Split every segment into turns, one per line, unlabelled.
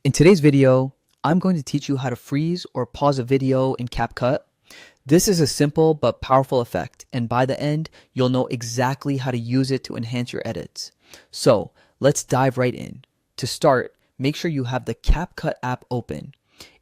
In today's video, I'm going to teach you how to freeze or pause a video in CapCut. This is a simple but powerful effect, and by the end, you'll know exactly how to use it to enhance your edits. So let's dive right in. To start, make sure you have the CapCut app open.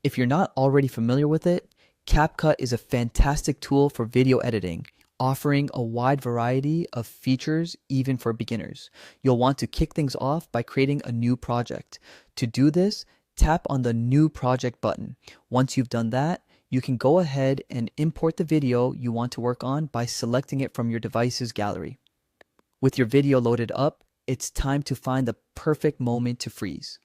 If you're not already familiar with it, CapCut is a fantastic tool for video editing, offering a wide variety of features even for beginners. You'll want to kick things off by creating a new project. To do this, tap on the New Project button. Once you've done that, you can go ahead and import the video you want to work on by selecting it from your device's gallery. With your video loaded up, it's time to find the perfect moment to freeze.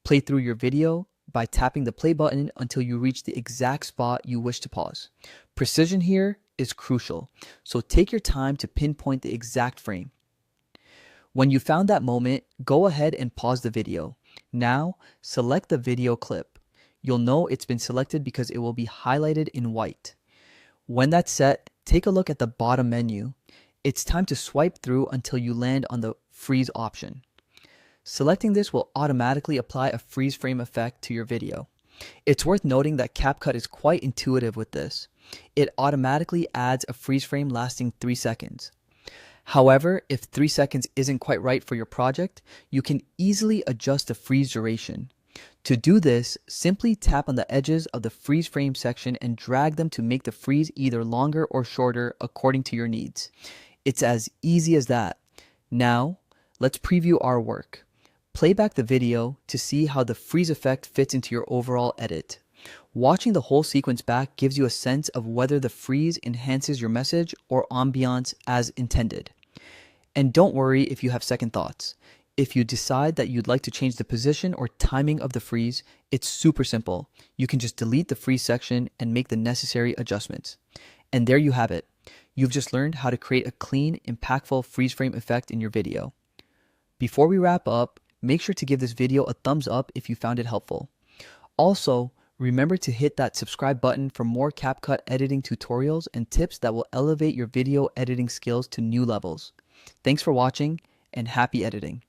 Play through your video by tapping the play button until you reach the exact spot you wish to pause. Precision here is crucial, so take your time to pinpoint the exact frame. When you found that moment, go ahead and pause the video. Now, select the video clip. You'll know it's been selected because it will be highlighted in white. When that's set, take a look at the bottom menu. It's time to swipe through until you land on the freeze option. Selecting this will automatically apply a freeze frame effect to your video. It's worth noting that CapCut is quite intuitive with this. It automatically adds a freeze frame lasting 3 seconds. However, if 3 seconds isn't quite right for your project, you can easily adjust the freeze duration. To do this, simply tap on the edges of the freeze frame section and drag them to make the freeze either longer or shorter according to your needs. It's as easy as that. Now, let's preview our work. Play back the video to see how the freeze effect fits into your overall edit. Watching the whole sequence back gives you a sense of whether the freeze enhances your message or ambiance as intended. And don't worry if you have second thoughts. If you decide that you'd like to change the position or timing of the freeze, it's super simple. You can just delete the freeze section and make the necessary adjustments. And there you have it. You've just learned how to create a clean, impactful freeze frame effect in your video. Before we wrap up, make sure to give this video a thumbs up if you found it helpful. Also, remember to hit that subscribe button for more CapCut editing tutorials and tips that will elevate your video editing skills to new levels. Thanks for watching and happy editing.